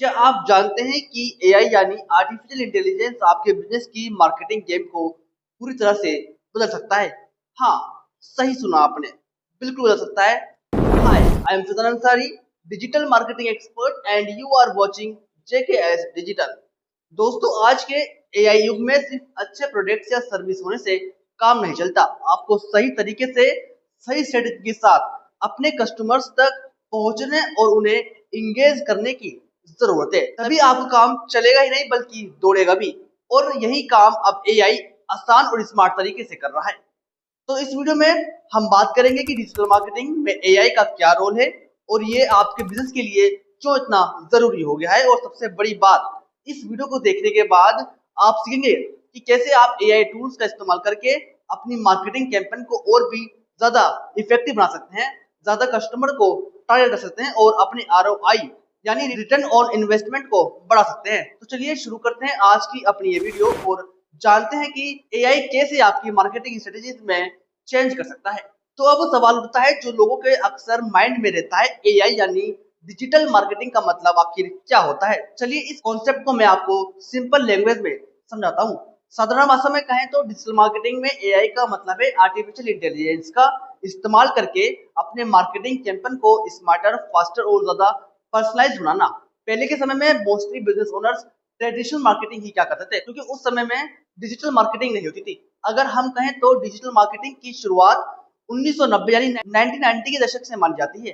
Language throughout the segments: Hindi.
क्या आप जानते हैं कि एआई यानी आर्टिफिशियल इंटेलिजेंस आपके बिजनेस की मार्केटिंग गेम को पूरी तरह से बदल सकता है? हाँ, सही सुना आपने, बिल्कुल बदल सकता है। Hi, I am Faizan Ansari, digital marketing expert and you are watching JKS digital. दोस्तों, आज के एआई युग में सिर्फ अच्छे प्रोडक्ट्स या सर्विस होने से काम नहीं चलता। आपको सही तरीके से, सही स्ट्रेटजी के साथ अपने कस्टमर्स तक पहुंचने और उन्हें इंगेज करने की जरूरत है। तभी आपका काम चलेगा ही नहीं बल्कि दौड़ेगा भी। और यही काम अब एआई आसान और स्मार्ट तरीके से कर रहा है। तो इस वीडियो में हम बात करेंगे कि डिजिटल मार्केटिंग में एआई का क्या रोल है और ये आपके बिजनेस के लिए क्यों इतना जरूरी हो गया है। और सबसे बड़ी बात, इस वीडियो को देखने के बाद आप सीखेंगे कि कैसे आप एआई टूल्स का इस्तेमाल करके अपनी मार्केटिंग कैंपेन को और भी ज्यादा इफेक्टिव बना सकते हैं, ज्यादा कस्टमर को टारगेट कर सकते हैं और अपने आरओआई यानी रिटर्न ऑन इन्वेस्टमेंट को बढ़ा सकते हैं। तो चलिए शुरू करते हैं आज की अपनी ये वीडियो और जानते हैं कि एआई कैसे आपकी मार्केटिंग स्ट्रेटेजीज में चेंज कर सकता है। तो अब सवाल उठता है जो लोगों के अक्सर माइंड में रहता है, एआई यानी डिजिटल मार्केटिंग का मतलब आखिर क्या होता है। चलिए इस कॉन्सेप्ट को मैं आपको सिंपल लैंग्वेज में समझाता हूँ। साधारण भाषा में कहें तो डिजिटल मार्केटिंग में एआई का मतलब है आर्टिफिशियल इंटेलिजेंस का इस्तेमाल करके अपने मार्केटिंग कैंपेन को स्मार्टर, फास्टर और ज्यादा पर्सनलाइज बनाना। पहले के समय में mostly business owners traditional marketing ही क्या करते थे, क्योंकि उस समय में डिजिटल मार्केटिंग नहीं होती थी। अगर हम कहें तो डिजिटल मार्केटिंग की शुरुआत 1990 यानी 1990 के दशक से मानी जाती है।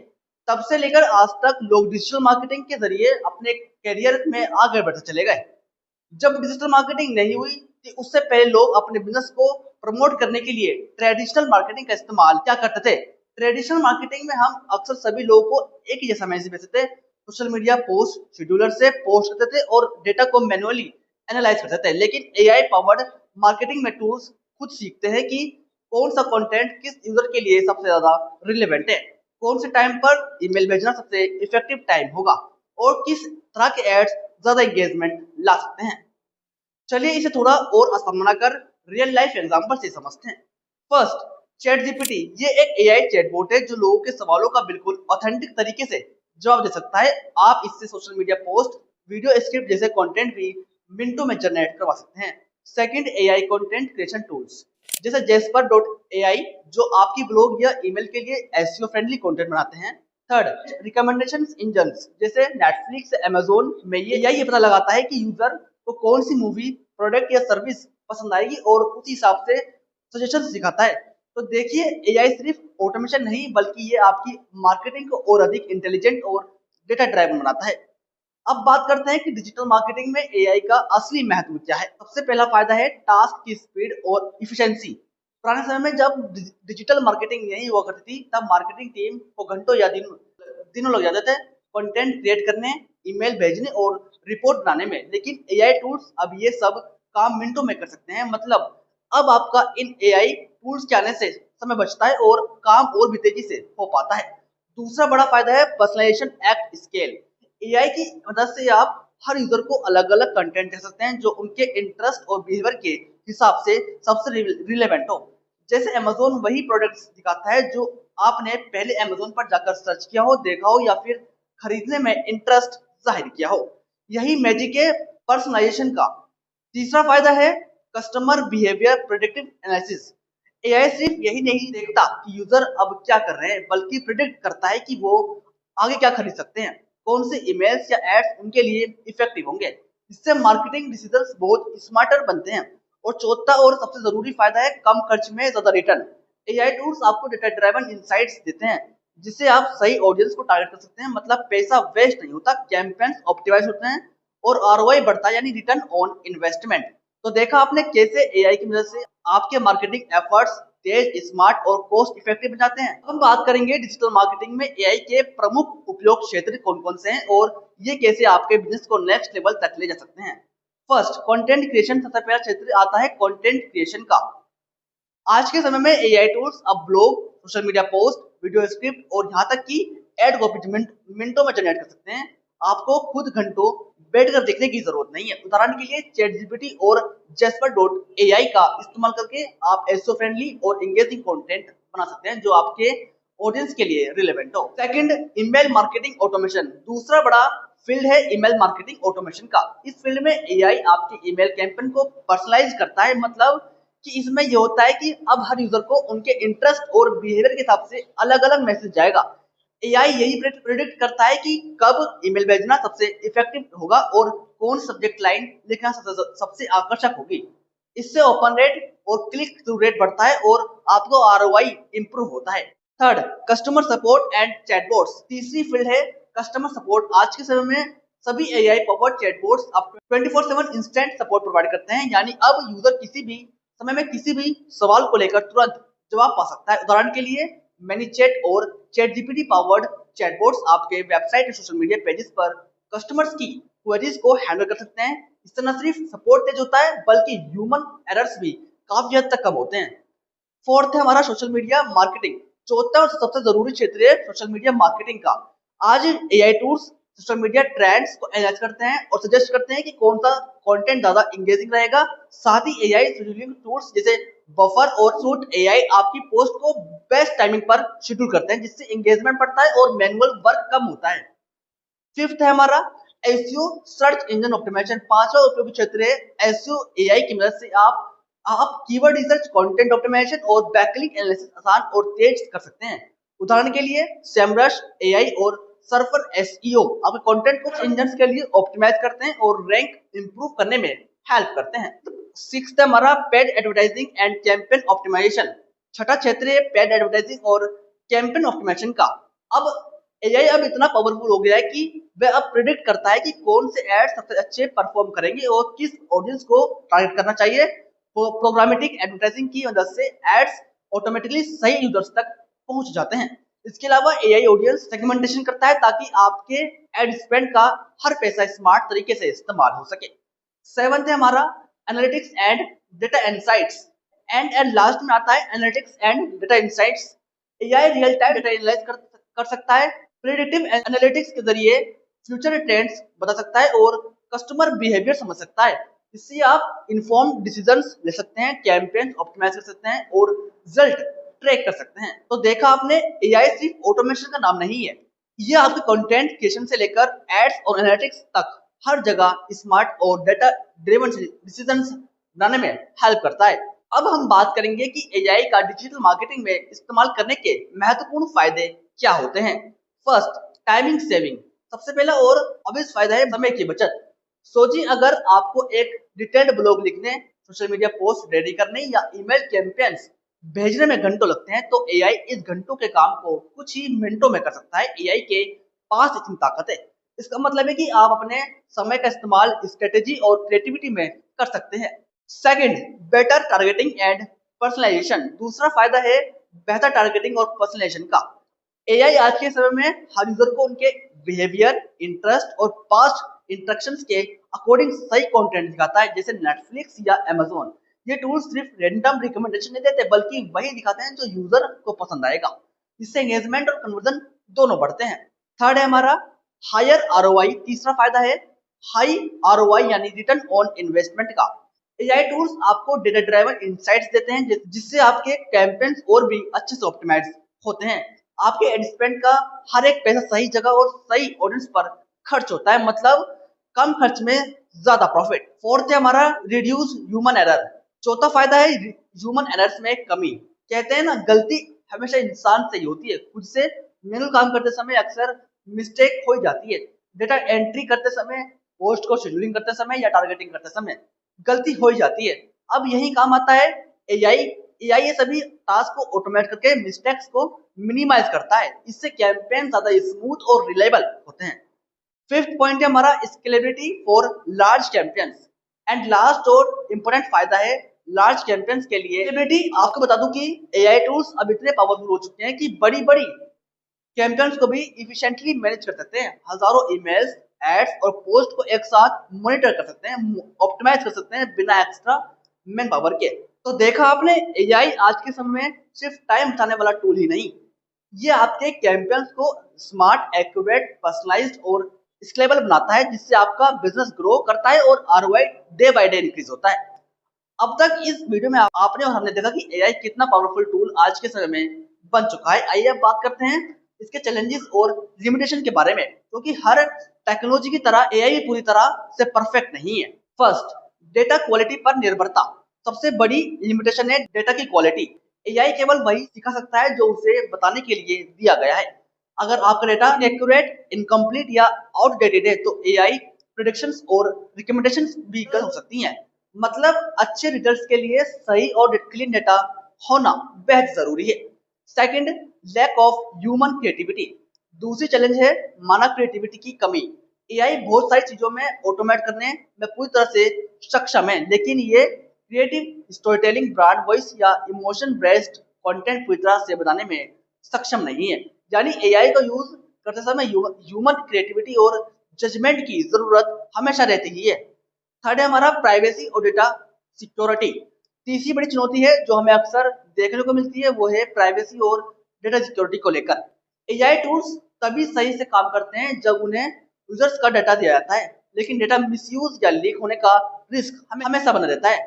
तब से लेकर आज तक लोग डिजिटल मार्केटिंग के जरिए अपने करियर में आगे बढ़ते चले गए। जब डिजिटल मार्केटिंग नहीं हुई थी उससे पहले लोग अपने बिजनेस को प्रमोट करने के लिए ट्रेडिशनल मार्केटिंग का इस्तेमाल क्या करते थे। ट्रेडिशनल मार्केटिंग में हम अक्सर सभी लोगों को एक ही जैसा मैसेज भेजते थे, सोशल मीडिया पोस्ट शेड्यूलर से पोस्ट करते थे और डेटा को मैन्युअली एनालाइज करते थे। लेकिन एआई पावर्ड मार्केटिंग में टूल्स खुद सीखते हैं कि कौन सा कंटेंट किस यूजर के लिए सबसे ज्यादा रिलेवेंट है, कौन से टाइम पर ईमेल भेजना सबसे इफेक्टिव टाइम होगा और किस तरह के एड्स ज्यादा एंगेजमेंट ला सकते हैं। चलिए इसे थोड़ा और आसान बनाकर रियल लाइफ एग्जांपल से समझते हैं। First, chat GPT. ये एक एआई चैटबॉट है जो लोगों के सवालों का बिल्कुल ऑथेंटिक तरीके से जवाब दे सकता है। आप इससे social media post, video script जैसे कंटेंट भी मिनटों में जनरेट करवा सकते हैं। Second, AI content creation tools जैसे जेस्पर डॉट एआई जो आपकी ब्लॉग या ईमेल के लिए एसईओ फ्रेंडली कंटेंट बनाते हैं। थर्ड, रिकमेंडेशन इंजन्स जैसे नेटफ्लिक्स, अमेजोन में ये पता लगाता है कि यूजर को कौन सी मूवी, प्रोडक्ट या सर्विस पसंद आएगी और उस हिसाब से सजेशन दिखाता है। तो देखिए, एआई सिर्फ ऑटोमेशन नहीं बल्कि ये आपकी मार्केटिंग को और अधिक इंटेलिजेंट और डेटा ड्राइवन बनाता है। अब बात करते हैं कि डिजिटल मार्केटिंग में एआई का असली महत्व क्या है। सबसे पहला फायदा है टास्क की स्पीड और इफिशिएंसी। पुराने समय में जब डिजिटल मार्केटिंग नहीं हुआ करती थी तब मार्केटिंग टीम को घंटों या दिनों लग जाते थे कंटेंट क्रिएट करने, ईमेल भेजने और रिपोर्ट बनाने में। लेकिन एआई टूल्स अब ये सब काम मिनटों में कर सकते हैं। मतलब अब आपका इन एआई टूल्स के आने से समय बचता है और काम और भी तेजी से हो पाता है। दूसरा बड़ा फायदा है पर्सनलाइजेशन एट स्केल। एआई की मदद से आप हर यूजर को अलग अलग कंटेंट दे सकते हैं जो उनके इंटरेस्ट और बिहेवियर के हिसाब से सबसे रिलेवेंट हो। जैसे अमेजोन वही प्रोडक्ट्स दिखाता है जो आपने पहले अमेजोन पर जाकर सर्च किया हो, देखा हो या फिर खरीदने में इंटरेस्ट जाहिर किया हो। यही मैजिक है पर्सनलाइजेशन का। तीसरा फायदा है customer behaviour predictive analysis. AI सिर्फ यही नहीं देखता कि यूजर अब क्या कर रहे हैं बल्कि प्रिडिक्ट करता है कि वो आगे क्या खरीद सकते हैं, कौन से ईमेल्स या एड्स उनके लिए इफेक्टिव होंगे। इससे मार्केटिंग डिसीजंस बहुत स्मार्टर बनते हैं। और चौथा और सबसे जरूरी फायदा है कम खर्च में ज्यादा रिटर्न। एआई टूल्स आपको डेटा ड्राइवन इनसाइट्स देते हैं जिससे आप सही ऑडियंस को टारगेट कर सकते हैं। मतलब पैसा वेस्ट नहीं होता, कैंपेन्स ऑप्टिमाइज होते हैं और आरओआई बढ़ता है यानी रिटर्न ऑन इन्वेस्टमेंट। तो देखा आपने कैसे एआई की मदद से आपके मार्केटिंग एफर्ट्स तेज, स्मार्ट और कॉस्ट इफेक्टिव बन जाते हैं। अब हम बात करेंगे डिजिटल मार्केटिंग में एआई के प्रमुख उपयोग क्षेत्र कौन कौन से हैं और ये कैसे आपके बिजनेस को नेक्स्ट लेवल तक ले जा सकते हैं। First, content creation. सबसे पहला क्षेत्र आता है कंटेंट क्रिएशन का। आज के समय में एआई टूल्स अब blog, social media post, video script और यहाँ तक कि एड कॉपी मिनटों में जनरेट कर सकते हैं। आपको खुद घंटों बैठकर देखने की जरूरत नहीं है। उदाहरण के लिए चैट जीपीटी और जेस्पर डॉट एआई का इस्तेमाल करके आप एसईओ फ्रेंडली और एंगेजिंग कंटेंट बना सकते हैं जो आपके ऑडियंस के लिए रिलेवेंट हो। Second, email marketing automation. दूसरा बड़ा फील्ड है ईमेल मार्केटिंग ऑटोमेशन का। इस फील्ड में एआई आपके ईमेल कैंपेन को पर्सनलाइज करता है, मतलब कि इसमें ये होता है कि अब हर यूजर को उनके इंटरेस्ट और बिहेवियर के हिसाब से अलग अलग मैसेज जाएगा। एआई यही प्रेडिक्ट करता है कि कब ईमेल भेजना सबसे इफेक्टिव होगा और कौन सब्जेक्ट लाइन लिखना सबसे आकर्षक होगी। इससे ओपन रेट और क्लिक थ्रू रेट बढ़ता है और आपको आरओआई इंप्रूव होता है। Third, customer support and chatbots. तीसरी फील्ड है कस्टमर सपोर्ट। आज के समय में सभी एआई पावर्ड चैटबॉट्स अब 24/7 इंस्टेंट सपोर्ट प्रोवाइड करते हैं, यानी अब यूजर किसी भी समय में किसी भी सवाल को लेकर तुरंत जवाब पा सकता है। उदाहरण के लिए मैनीचैट और चैटजीपीटी पावर्ड चैटबॉट्स आपके वेबसाइट और सोशल मीडिया पेजेस पर कस्टमर्स की क्वेरीज को हैंडल कर सकते हैं। इससे न सिर्फ सपोर्ट तेज होता है बल्कि ह्यूमन एरर्स भी काफी हद तक कम होते हैं। फोर्थ है हमारा सोशल मीडिया मार्केटिंग। चौथा और सबसे जरूरी क्षेत्र है सोशल मीडिया मार्केटिंग का। आज AI tools social media trends को एनालाइज करते हैं और सजेस्ट करते हैं कि कौन सा कंटेंट ज्यादा एंगेजिंग रहेगा। साथ ही एआई शेड्यूलिंग टूल्स जैसे बफर और सूट एआई आपकी पोस्ट को बेस्ट टाइमिंग पर शेड्यूल करते हैं, जिससे एंगेजमेंट बढ़ता है और मैनुअल वर्क कम होता है। फिफ्थ है हमारा एसईओ सर्च इंजन ऑप्टिमाइजेशन। पांचवा उपयोगी क्षेत्र है एसईओ। एआई की मदद से आप कीवर्ड रिसर्च, कंटेंट ऑप्टिमाइजेशन और बैकलिंक एनालिसिस आसान और तेज कर सकते हैं। उदाहरण के लिए सेमरश एआई और सर्फर एसईओ आपके कंटेंट को इंजन के लिए ऑप्टिमाइज करते हैं और रैंक इंप्रूव करने में हेल्प करते हैं। सिक्स्थ है हमारा paid advertising and campaign optimisation. छठा क्षेत्र है पेड एडवर्टाइजिंग और कैंपेन ऑप्टिमाइजेशन का। अब एआई अब इतना पावरफुल हो गया है कि वह अब प्रिडिक्ट करता है कि कौन से एड सबसे अच्छे परफॉर्म करेंगे और किस ऑडियंस को टारगेट करना चाहिए। प्रोग्रामेटिक एडवर्टाइजिंग की मदद से एड्स ऑटोमेटिकली सही यूजर्स तक पहुंच जाते हैं। इसके अलावा एआई ऑडियंस सेगमेंटेशन करता है ताकि आपके एड स्पेंड का हर पैसा स्मार्ट तरीके से इस्तेमाल हो सके। सेवंथ है हमारा analytics and data insights. And last में आता है analytics and data insights. AI real time data analyse कर सकता है, प्रेडिक्टिव एनालिटिक्स के जरिए फ्यूचर ट्रेंड्स बता सकता है और कस्टमर बिहेवियर समझ सकता है। इससे आप इन्फॉर्म्ड डिसीजंस ले सकते हैं, कैंपेन ऑप्टिमाइज कर सकते हैं और रिजल्ट ट्रैक कर सकते हैं। तो देखा आपने, एआई सिर्फ ऑटोमेशन का नाम नहीं है, ये आपके कंटेंट क्रिएशन से लेकर एड्स और एनालिटिक्स तक हर जगह स्मार्ट और डेटा ड्रिवन डिसीजंस बनाने में हेल्प करता है। अब हम बात करेंगे कि एआई का डिजिटल मार्केटिंग में इस्तेमाल करने के महत्वपूर्ण फायदे क्या होते हैं। First, timing saving. सबसे पहला और ऑब्वियस फायदा है समय की बचत। सोचिए, अगर आपको एक डिटेल्ड ब्लॉग लिखने, सोशल मीडिया पोस्ट रेडी करने या ईमेल कैंपेन्स भेजने में घंटों लगते हैं, तो एआई इस घंटों के काम को कुछ ही मिनटों में कर सकता है। एआई के पास इतनी ताकत है। इसका मतलब है कि आप अपने समय का इस्तेमाल स्ट्रेटेजी और क्रिएटिविटी में कर सकते हैं। Second, better targeting and personalisation. दूसरा फायदा है बेहतर टारगेटिंग और पर्सनलाइजेशन का। एआई आज के समय में हर यूजर को उनके बिहेवियर, इंटरेस्ट और पास्ट इंटरेक्शंस के अकॉर्डिंग सही कंटेंट दिखाता है, जैसे नेटफ्लिक्स या अमेज़न। ये टूल्स सिर्फ रैंडम रिकमेंडेशन नहीं देते बल्कि वही दिखाते हैं जो यूजर को पसंद आएगा। इससे एंगेजमेंट और कन्वर्जन दोनों बढ़ते हैं। थर्ड है हमारा हायर आरओआई। तीसरा फायदा है हाई आरओआई यानी रिटर्न ऑन इन्वेस्टमेंट का। एआई टूल्स आपको डेटा ड्राइवन इनसाइट्स देते हैं जिससे आपके कैंपेन्स और भी अच्छे से ऑप्टिमाइज होते हैं। आपके एड स्पेंड का हर एक पैसा सही जगह और सही ऑडियंस पर खर्च होता है, मतलब कम खर्च में ज्यादा प्रॉफिट। फोर्थ है हमारा रिड्यूस ह्यूमन एरर। चौथा फायदा है ह्यूमन एरर्स में कमी। कहते हैं ना, गलती हमेशा इंसान से ही होती है। खुद से मैनुअल काम करते समय अक्सर मिस्टेक हो जाती है। डेटा एंट्री करते समय, पोस्ट को शेड्यूलिंग करते समय या टारगेटिंग करते समय गलती हो जाती है। अब यही काम आता है एआई। एआई ये सभी टास्क को ऑटोमेट करके मिस्टेक्स को मिनिमाइज करता है। इससे कैंपेन ज्यादा स्मूथ और रिलायबल होते हैं। फिफ्थ पॉइंट है हमारा scalability for large campaigns. And last और इम्पोर्टेंट फायदा है लार्ज कैंपेन्स के लिए स्केलेबिलिटी। आपको बता दूं कि एआई टूल्स अब इतने पावरफुल हो चुके हैं कि बड़ी बड़ी कैंपेन्स को भी इफिशिएंटली मैनेज कर सकते हैं। हजारों ईमेल्स, एड्स और पोस्ट को एक साथ मॉनिटर कर सकते हैं, ऑप्टिमाइज कर सकते हैं बिना एक्स्ट्रा मैन पावर के। तो देखा आपने, एआई आज के समय में सिर्फ टाइम बचाने वाला टूल ही नहीं, ये आपके कैंपेन्स को स्मार्ट, एक्यूरेट, पर्सनलाइज्ड और स्केलेबल बनाता है, जिससे आपका बिजनेस ग्रो करता है और ROI day by day increase होता है। अब तक इस वीडियो में आपने और हमने देखा कि एआई कितना पावरफुल टूल आज के समय में बन चुका है। आइए अब बात करते हैं इसके चैलेंजेस और लिमिटेशन के बारे में, क्योंकि हर टेक्नोलॉजी की तरह एआई पूरी तरह से परफेक्ट नहीं है। फर्स्ट, डेटा क्वालिटी पर निर्भरता। सबसे बड़ी लिमिटेशन है डेटा की क्वालिटी। एआई केवल वही सिखा सकता है जो उसे बताने के लिए दिया गया है। अगर आपका डेटा इनएक्यूरेट, इनकम्प्लीट या आउटडेटेड है तो एआई प्रेडिक्शंस और रिकमेंडेशंस भी गलत हो सकती हैं। मतलब अच्छे रिजल्ट्स के लिए सही और क्लीन डेटा होना बेहद जरूरी है। Second, lack of human creativity. दूसरी चैलेंज है मानव क्रिएटिविटी की कमी। एआई बहुत सारी चीजों में ऑटोमेट करने में पूरी तरह से सक्षम है, लेकिन ये creative story telling, brand voice या इमोशन बेस्ड कंटेंट पूरी तरह से बनाने में सक्षम नहीं है। यानी एआई का यूज करते समय ह्यूमन क्रिएटिविटी और जजमेंट की जरूरत हमेशा रहती ही है। थर्ड है हमारा प्राइवेसी और डेटा सिक्योरिटी। तीसरी बड़ी चुनौती है जो हमें अक्सर देखने को मिलती है, वो है प्राइवेसी और डेटा सिक्योरिटी को लेकर। एआई टूल्स तभी सही से काम करते हैं जब उन्हें यूजर्स का डेटा दिया जाता है, लेकिन डेटा मिसयूज या लीक होने का रिस्क हमेशा बना रहता है।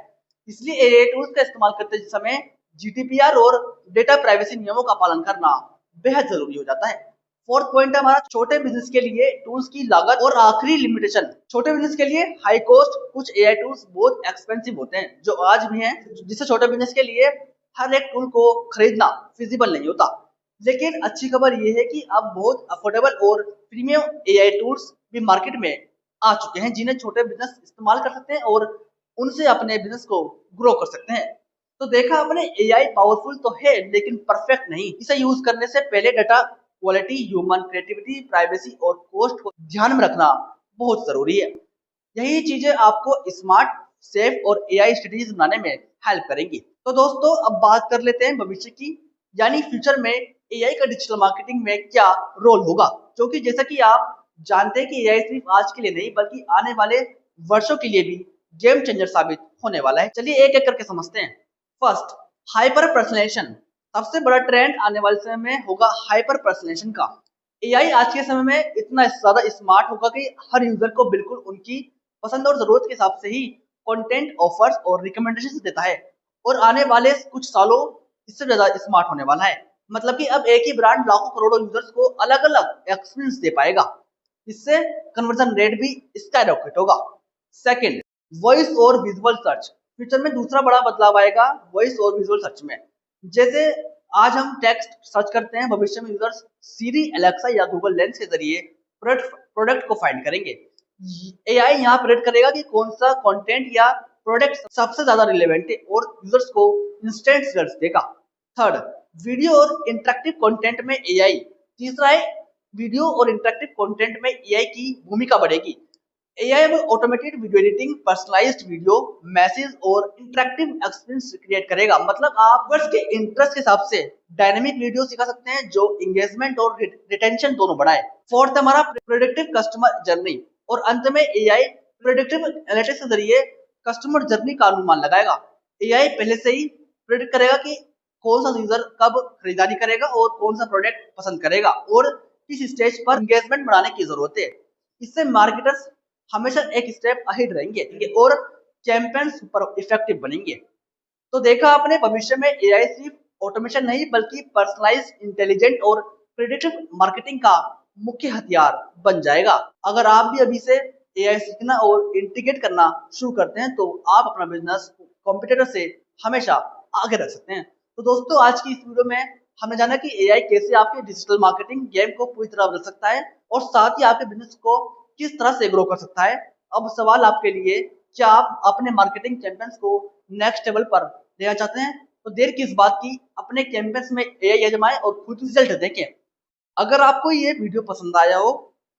इसलिए एआई टूल्स का इस्तेमाल करते समय जीडीपीआर और डेटा प्राइवेसी नियमों का पालन करना बेहद जरूरी हो जाता है। फोर्थ पॉइंट है हमारा छोटे बिजनेस के लिए टूल्स की लागत और आखिरी लिमिटेशन। छोटे बिजनेस के लिए हाई कॉस्ट कुछ एआई टूल्स बहुत एक्सपेंसिव होते हैं जो आज भी हैं, जिससे छोटे बिजनेस के लिए हर एक टूल को खरीदना फिजिबल नहीं होता। लेकिन अच्छी खबर यह है कि अब बहुत अफोर्डेबल और प्रीमियम एआई टूल्स भी मार्केट में आ चुके हैं जिन्हें छोटे बिजनेस इस्तेमाल कर सकते हैं और उनसे अपने बिजनेस को ग्रो कर सकते हैं। तो देखा आपने, एआई पावरफुल तो है लेकिन परफेक्ट नहीं। इसे यूज करने से पहले data quality, human creativity, privacy और कॉस्ट को ध्यान में रखना बहुत जरूरी है। यही चीजें आपको स्मार्ट, सेफ और एआई स्ट्रेटेजीज बनाने में हेल्प करेंगी। तो दोस्तों अब बात कर लेते हैं भविष्य की, यानी फ्यूचर में एआई का डिजिटल मार्केटिंग में क्या रोल होगा। क्योंकि जैसा कि आप जानते हैं कि एआई सिर्फ आज के लिए नहीं बल्कि आने वाले वर्षों के लिए भी गेम चेंजर साबित होने वाला है। चलिए एक एक करके समझते हैं। First, hyper personalisation. सबसे बड़ा ट्रेंड आने वाले समय में होगा हाइपर पर्सनलाइजेशन का। एआई आज के समय में इतना ज्यादा स्मार्ट होगा कि हर यूजर को बिल्कुल उनकी पसंद और जरूरत के हिसाब से ही कंटेंट, ऑफर्स और रिकमेंडेशन देता है। और आने वाले कुछ सालों इससे ज्यादा स्मार्ट होने वाला है। मतलब कि अब एक ही ब्रांड लाखों करोड़ों यूजर्स को अलग अलग एक्सपीरियंस दे पाएगा। इससे कन्वर्जन रेट भी स्काईरॉकेट होगा। सेकंड, वॉइस और विजुअल सर्च। फ्यूचर में दूसरा बड़ा बदलाव आएगा वॉइस और विजुअल सर्च में। जैसे आज हम टेक्स्ट सर्च करते हैं, भविष्य में यूजर्स सीरी, एलेक्सा या गूगल लेंस के जरिए प्रोडक्ट को फाइंड करेंगे। एआई यहाँ प्रेडिक्ट करेगा कि कौन सा कंटेंट या प्रोडक्ट सबसे ज्यादा रिलेवेंट है और यूजर्स को इंस्टेंट रिजल्ट्स देगा। थर्ड, वीडियो और इंटरेक्टिव कंटेंट में एआई। तीसरा है वीडियो और इंटरेक्टिव कंटेंट में एआई की भूमिका बढ़ेगी। एआई में automated video editing, personalised video, message और इंटरेक्टिव एक्सपीरियंस क्रिएट करेगा। मतलब आप बस के इंटरेस्ट के हिसाब से डायनेमिक वीडियो सिखा सकते हैं जो एंगेजमेंट और रिटेंशन दोनों बढ़ाए। फोर्थ हमारा प्रेडिक्टिव कस्टमर जर्नी। और अंत में एआई प्रेडिक्टिव एनालिटिक्स के जरिए कस्टमर जर्नी का अनुमान लगाएगा। एआई पहले से ही प्रेडिक्ट करेगा कि कौन सा यूजर कब खरीदारी करेगा और कौन सा प्रोडक्ट पसंद करेगा और किस स्टेज पर एंगेजमेंट बढ़ाने की जरूरत है। इससे मार्केटर्स हमेशा एक स्टेप अहेड रहेंगे और कैंपेन सुपर इफेक्टिव बनेंगे। तो देखा आपने, भविष्य में एआई सिर्फ ऑटोमेशन नहीं बल्कि पर्सनलाइज्ड, इंटेलिजेंट और प्रेडिक्टिव मार्केटिंग का मुख्य हथियार बन जाएगा। अगर आप भी अभी से एआई सीखना और इंटीग्रेट करना शुरू करते हैं तो आप अपना बिजनेस कॉम्पिटिटर से हमेशा आगे रख सकते हैं। तो दोस्तों आज की इस वीडियो में हमने जाना कि एआई कैसे आपके डिजिटल मार्केटिंग गेम को पूरी तरह बदल सकता है और साथ ही आपके बिजनेस को किस तरह से ग्रो कर सकता है। अब सवाल आपके लिए, क्या आप अपने मार्केटिंग कैंपेन्स को नेक्स्ट लेवल पर लेना चाहते हैं? तो देर किस बात की, अपने कैंपेन्स में एआई आजमाएं और खुद रिजल्ट देखें। अगर आपको ये वीडियो पसंद आया हो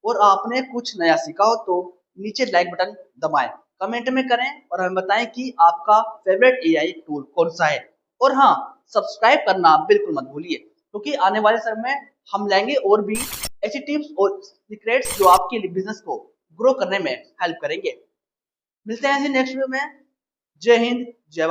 और आपने कुछ नया सीखा हो तो नीचे लाइक बटन दबाएं, कमेंट में करें और हमें बताएं कि आपका फेवरेट एआई टूल कौन सा है। और हाँ, सब्सक्राइब करना बिल्कुल मत भूलिए, क्योंकि आने वाले समय में हम लाएंगे और भी ऐसी टिप्स और सीक्रेट्स जो आपके बिजनेस को ग्रो करने में हेल्प करेंगे। मिलते हैं ऐसे नेक्स्ट वीडियो में। जय हिंद, जय भारत।